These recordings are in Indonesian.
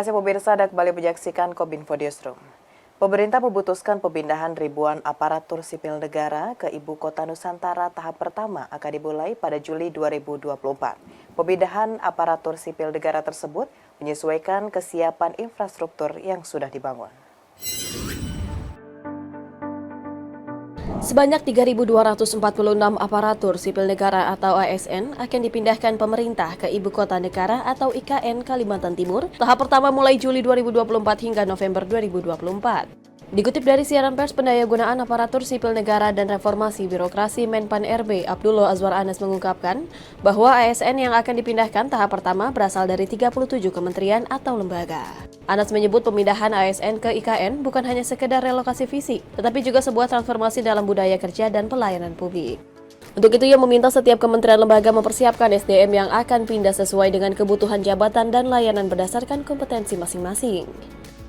kasih pemirsa, Anda kembali menyaksikan Kominfo Newsroom. Pemerintah memutuskan pemindahan ribuan aparatur sipil negara ke Ibu Kota Nusantara tahap pertama akan dimulai pada Juli 2024. Pemindahan aparatur sipil negara tersebut menyesuaikan kesiapan infrastruktur yang sudah dibangun. Sebanyak 3.246 aparatur sipil negara atau ASN akan dipindahkan pemerintah ke Ibu Kota Negara atau IKN Kalimantan Timur. Tahap pertama mulai Juli 2024 hingga November 2024. Dikutip dari siaran pers pendayagunaan aparatur sipil negara dan reformasi birokrasi Menpan RB, Abdullah Azwar Anas mengungkapkan bahwa ASN yang akan dipindahkan tahap pertama berasal dari 37 kementerian atau lembaga. Anas menyebut pemindahan ASN ke IKN bukan hanya sekedar relokasi fisik, tetapi juga sebuah transformasi dalam budaya kerja dan pelayanan publik. Untuk itu ia meminta setiap kementerian lembaga mempersiapkan SDM yang akan pindah sesuai dengan kebutuhan jabatan dan layanan berdasarkan kompetensi masing-masing.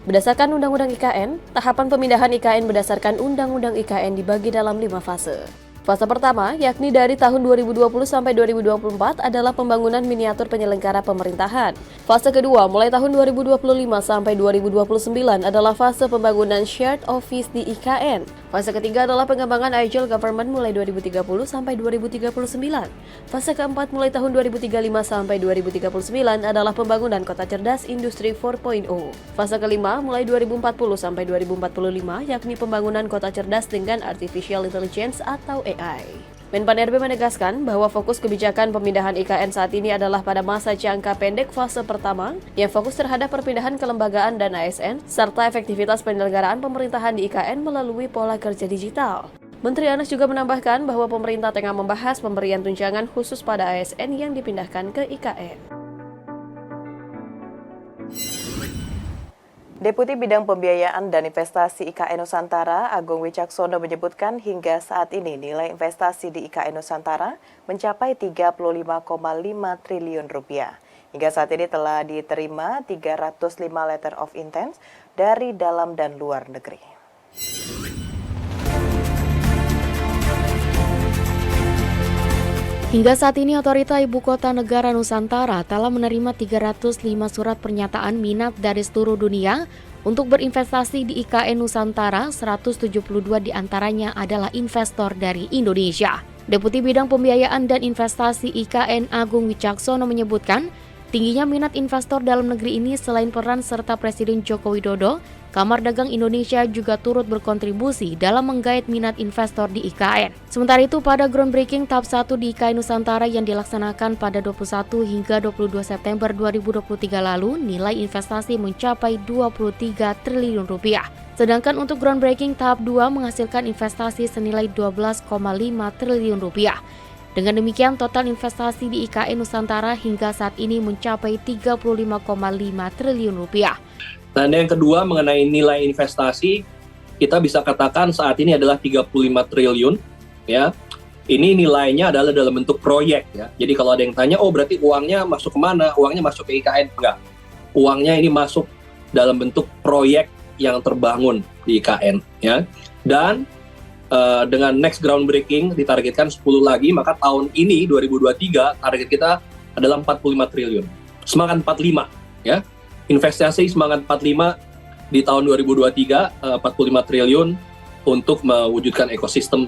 Berdasarkan Undang-Undang IKN, tahapan pemindahan IKN berdasarkan Undang-Undang IKN dibagi dalam 5 fase. Fase pertama, yakni dari tahun 2020 sampai 2024 adalah pembangunan miniatur penyelenggara pemerintahan. Fase kedua, mulai tahun 2025 sampai 2029 adalah fase pembangunan shared office di IKN. Fase ketiga adalah pengembangan agile government mulai 2030 sampai 2039. Fase keempat mulai tahun 2035 sampai 2039 adalah pembangunan kota cerdas industri 4.0. Fase kelima mulai 2040 sampai 2045 yakni pembangunan kota cerdas dengan artificial intelligence atau AI. Menpan RB menegaskan bahwa fokus kebijakan pemindahan IKN saat ini adalah pada masa jangka pendek fase pertama yang fokus terhadap perpindahan kelembagaan dan ASN serta efektivitas penyelenggaraan pemerintahan di IKN melalui pola kerja digital. Menteri Anas juga menambahkan bahwa pemerintah tengah membahas pemberian tunjangan khusus pada ASN yang dipindahkan ke IKN. Deputi Bidang Pembiayaan dan Investasi IKN Nusantara, Agung Wicaksono menyebutkan hingga saat ini nilai investasi di IKN Nusantara mencapai 35,5 triliun rupiah. Hingga saat ini telah diterima 305 letter of intent dari dalam dan luar negeri. Hingga saat ini, Otorita Ibu Kota Negara Nusantara telah menerima 305 surat pernyataan minat dari seluruh dunia untuk berinvestasi di IKN Nusantara, 172 diantaranya adalah investor dari Indonesia. Deputi Bidang Pembiayaan dan Investasi IKN Agung Wicaksono menyebutkan, tingginya minat investor dalam negeri ini selain peran serta Presiden Joko Widodo, Kamar Dagang Indonesia juga turut berkontribusi dalam menggait minat investor di IKN. Sementara itu, pada groundbreaking tahap 1 di IKN Nusantara yang dilaksanakan pada 21 hingga 22 September 2023 lalu, nilai investasi mencapai 23 triliun rupiah. Sedangkan untuk groundbreaking tahap 2 menghasilkan investasi senilai 12,5 triliun rupiah. Dengan demikian, total investasi di IKN Nusantara hingga saat ini mencapai 35,5 triliun rupiah. Dan yang kedua mengenai nilai investasi, kita bisa katakan saat ini adalah 35 triliun, ya. Ini nilainya adalah dalam bentuk proyek, ya. Jadi kalau ada yang tanya, oh berarti uangnya masuk kemana? Uangnya masuk ke IKN? Enggak. Uangnya ini masuk dalam bentuk proyek yang terbangun di IKN, ya. Dan dengan next groundbreaking ditargetkan 10 lagi, maka tahun ini 2023 target kita adalah 45 triliun. Semangat 45, ya. Investasi semangat 45 di tahun 2023, 45 triliun untuk mewujudkan ekosistem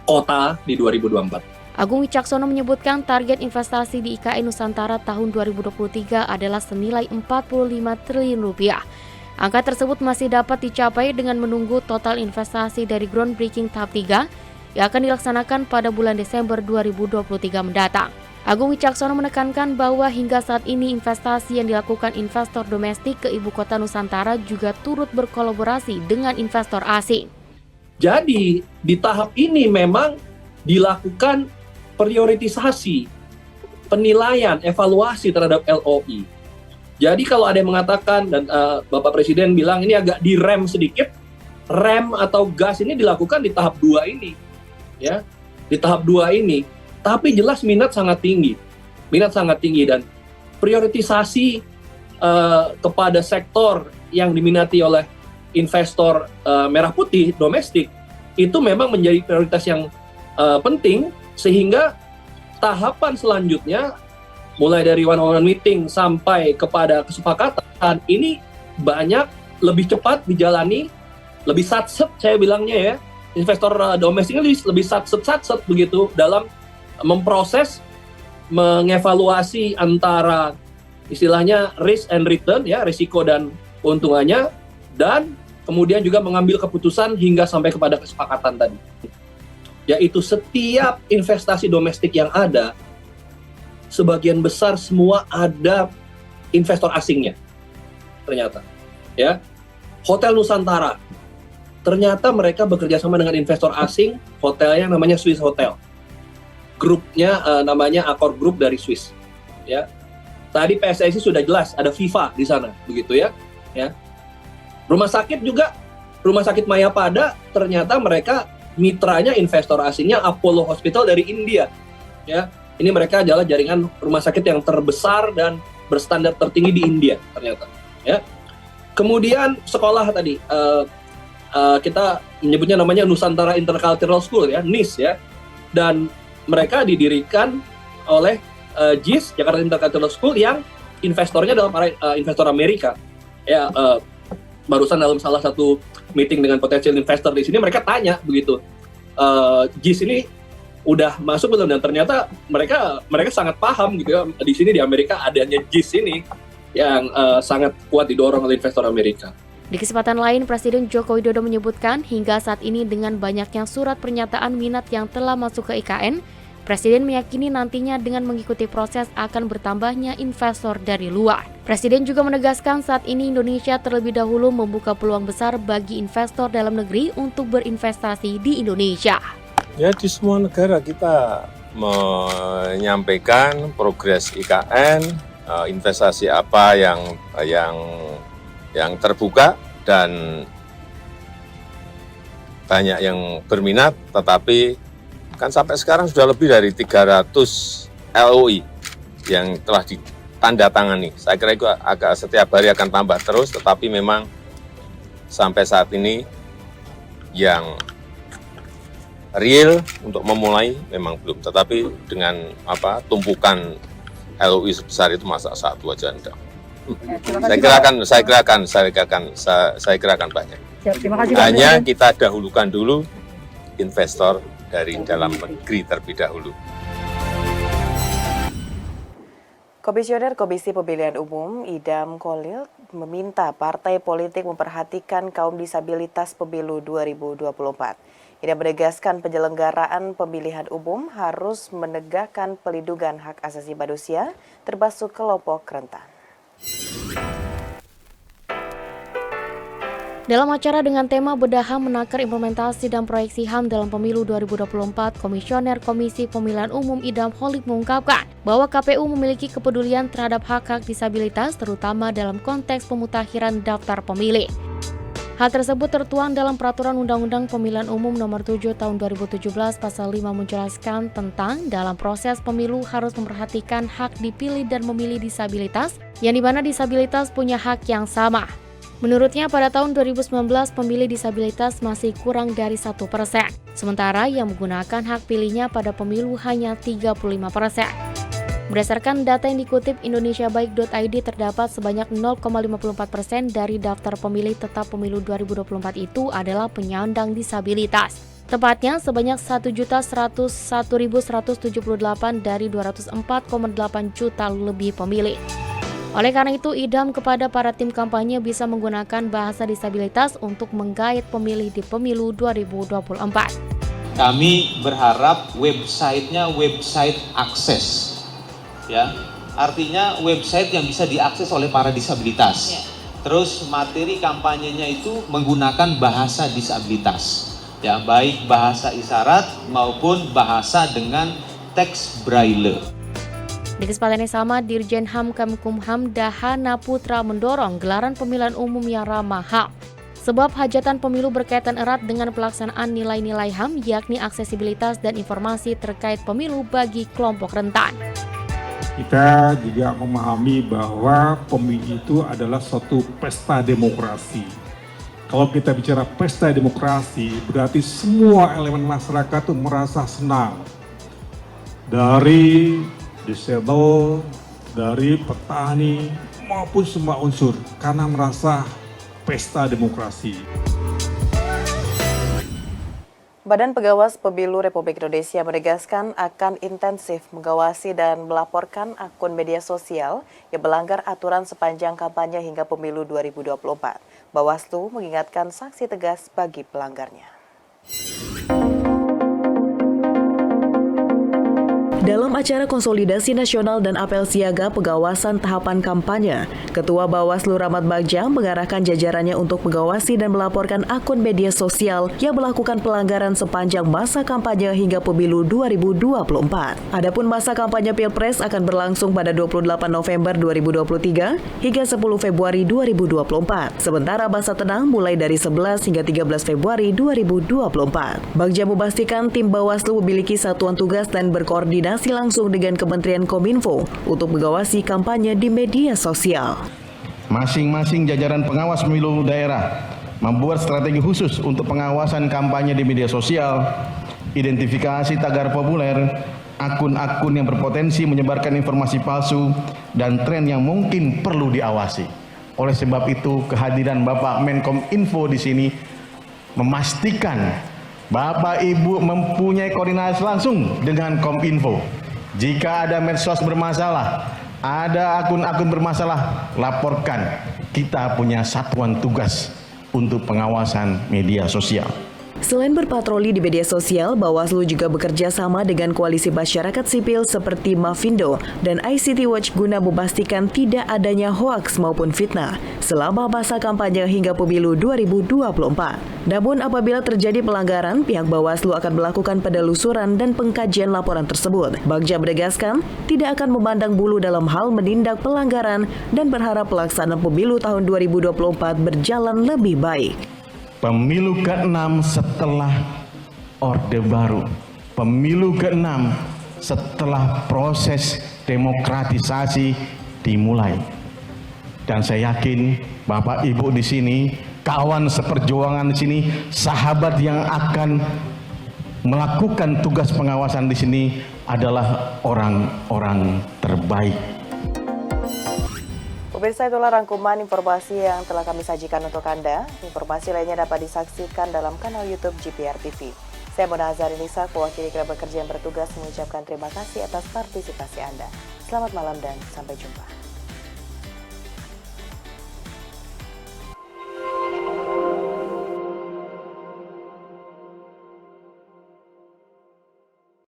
kota di 2024. Agung Wicaksono menyebutkan target investasi di IKN Nusantara tahun 2023 adalah senilai 45 triliun rupiah. Angka tersebut masih dapat dicapai dengan menunggu total investasi dari groundbreaking tahap 3 yang akan dilaksanakan pada bulan Desember 2023 mendatang. Agung Wicaksono menekankan bahwa hingga saat ini investasi yang dilakukan investor domestik ke Ibu Kota Nusantara juga turut berkolaborasi dengan investor asing. Jadi di tahap ini memang dilakukan prioritisasi, penilaian, evaluasi terhadap LOI. Jadi kalau ada yang mengatakan dan Bapak Presiden bilang ini agak direm sedikit, rem atau gas ini dilakukan di tahap 2 ini, ya, di tahap 2 ini. Tapi jelas minat sangat tinggi dan prioritisasi kepada sektor yang diminati oleh investor merah putih domestik itu memang menjadi prioritas yang penting, sehingga tahapan selanjutnya mulai dari one-on-one meeting sampai kepada kesepakatan, ini banyak lebih cepat dijalani, lebih satset saya bilangnya ya. Investor domestik ini lebih satset begitu dalam memproses, mengevaluasi antara istilahnya risk and return ya, risiko dan keuntungannya, dan kemudian juga mengambil keputusan hingga sampai kepada kesepakatan tadi. Yaitu setiap investasi domestik yang ada, sebagian besar semua ada investor asingnya ternyata ya. Hotel Nusantara ternyata mereka bekerja sama dengan investor asing, hotelnya namanya Swiss Hotel, grupnya namanya Accor Group dari Swiss ya. Tadi PSSI sudah jelas ada FIFA di sana begitu ya. Rumah sakit juga, Rumah Sakit Mayapada ternyata mereka mitranya investor asingnya Apollo Hospital dari India ya. Ini mereka adalah jaringan rumah sakit yang terbesar dan berstandar tertinggi di India ternyata. Ya. Kemudian sekolah tadi kita menyebutnya namanya Nusantara Intercultural School ya, NIS ya, dan mereka didirikan oleh JIS Jakarta Intercultural School yang investornya adalah para investor Amerika. Ya, barusan dalam salah satu meeting dengan potensial investor di sini mereka tanya begitu, JIS ini udah masuk belum, dan ternyata mereka sangat paham gitu ya, di sini di Amerika adanya JIS ini yang sangat kuat didorong oleh investor Amerika. Di kesempatan lain, Presiden Joko Widodo menyebutkan hingga saat ini dengan banyaknya surat pernyataan minat yang telah masuk ke IKN, Presiden meyakini nantinya dengan mengikuti proses akan bertambahnya investor dari luar. Presiden juga menegaskan saat ini Indonesia terlebih dahulu membuka peluang besar bagi investor dalam negeri untuk berinvestasi di Indonesia. Ya, di semua negara kita menyampaikan progres IKN, investasi apa yang terbuka dan banyak yang berminat, tetapi kan sampai sekarang sudah lebih dari 300 LOI yang telah ditandatangani. Saya kira itu agak setiap hari akan tambah terus, tetapi memang sampai saat ini yang real untuk memulai memang belum, tetapi dengan tumpukan LOI sebesar itu masa satu aja enggak. Saya kira akan banyak. Hanya kita dahulukan dulu investor dari dalam negeri terlebih dahulu. Komisioner Komisi Pemilihan Umum Idam Khalil meminta partai politik memperhatikan kaum disabilitas pemilu 2024. Idam menegaskan penyelenggaraan pemilihan umum harus menegakkan pelindungan hak asasi manusia termasuk kelompok rentan. Dalam acara dengan tema Bedah HAM Menakar Implementasi dan Proyeksi HAM dalam Pemilu 2024, Komisioner Komisi Pemilihan Umum Idam Khalil mengungkapkan bahwa KPU memiliki kepedulian terhadap hak-hak disabilitas terutama dalam konteks pemutakhiran daftar pemilih. Hal tersebut tertuang dalam Peraturan Undang-Undang Pemilihan Umum Nomor 7 Tahun 2017 Pasal 5 menjelaskan tentang dalam proses pemilu harus memperhatikan hak dipilih dan memilih disabilitas, yang dimana disabilitas punya hak yang sama. Menurutnya pada tahun 2019 pemilih disabilitas masih kurang dari 1%, sementara yang menggunakan hak pilihnya pada pemilu hanya 35%. Berdasarkan data yang dikutip indonesiabaik.id, terdapat sebanyak 0,54% dari daftar pemilih tetap pemilu 2024 itu adalah penyandang disabilitas. Tepatnya sebanyak 1.101.178 dari 204,8 juta lebih pemilih. Oleh karena itu, Idam kepada para tim kampanye bisa menggunakan bahasa disabilitas untuk menggait pemilih di pemilu 2024. Kami berharap websitenya website akses. Ya, artinya website yang bisa diakses oleh para disabilitas. Ya. Terus materi kampanyenya itu menggunakan bahasa disabilitas. Ya, baik bahasa isyarat maupun bahasa dengan teks braille. Di kesempatan yang sama, Dirjen HAM Kemenkumham Dahana Putra mendorong gelaran pemilihan umum yang ramah HAM. Sebab hajatan pemilu berkaitan erat dengan pelaksanaan nilai-nilai HAM, yakni aksesibilitas dan informasi terkait pemilu bagi kelompok rentan. Kita juga memahami bahwa pemilu itu adalah suatu pesta demokrasi. Kalau kita bicara pesta demokrasi, berarti semua elemen masyarakat itu merasa senang. Dari disable, dari petani maupun semua unsur karena merasa pesta demokrasi. Badan Pengawas Pemilu Republik Indonesia menegaskan akan intensif mengawasi dan melaporkan akun media sosial yang melanggar aturan sepanjang kampanye hingga pemilu 2024. Bawaslu mengingatkan sanksi tegas bagi pelanggarnya. Dalam acara konsolidasi nasional dan apel siaga pengawasan tahapan kampanye, Ketua Bawaslu Rahmat Bagja mengarahkan jajarannya untuk mengawasi dan melaporkan akun media sosial yang melakukan pelanggaran sepanjang masa kampanye hingga pemilu 2024. Adapun masa kampanye Pilpres akan berlangsung pada 28 November 2023 hingga 10 Februari 2024. Sementara masa tenang mulai dari 11 hingga 13 Februari 2024. Bagja memastikan tim Bawaslu memiliki satuan tugas dan berkoordinasi langsung dengan Kementerian Kominfo untuk mengawasi kampanye di media sosial. Masing-masing jajaran pengawas pemilu daerah membuat strategi khusus untuk pengawasan kampanye di media sosial, identifikasi tagar populer, akun-akun yang berpotensi menyebarkan informasi palsu, dan tren yang mungkin perlu diawasi. Oleh sebab itu, kehadiran Bapak Menkominfo di sini memastikan Bapak Ibu mempunyai koordinasi langsung dengan Kominfo. Jika ada medsos bermasalah, ada akun-akun bermasalah, laporkan. Kita punya satuan tugas untuk pengawasan media sosial. Selain berpatroli di media sosial, Bawaslu juga bekerja sama dengan koalisi masyarakat sipil seperti Mafindo dan ICT Watch guna memastikan tidak adanya hoaks maupun fitnah selama masa kampanye hingga pemilu 2024. Namun apabila terjadi pelanggaran, pihak Bawaslu akan melakukan penelusuran dan pengkajian laporan tersebut. Bagja menegaskan tidak akan memandang bulu dalam hal menindak pelanggaran dan berharap pelaksanaan pemilu tahun 2024 berjalan lebih baik. Pemilu ke-6 setelah Orde Baru. Pemilu ke-6 setelah proses demokratisasi dimulai. Dan saya yakin Bapak Ibu di sini, kawan seperjuangan di sini, sahabat yang akan melakukan tugas pengawasan di sini adalah orang-orang terbaik. Pemirsa, itulah rangkuman informasi yang telah kami sajikan untuk Anda. Informasi lainnya dapat disaksikan dalam kanal YouTube GPR TV. Saya Mona Azarinisa, mewakili kerabat kerja yang bertugas mengucapkan terima kasih atas partisipasi Anda. Selamat malam dan sampai jumpa.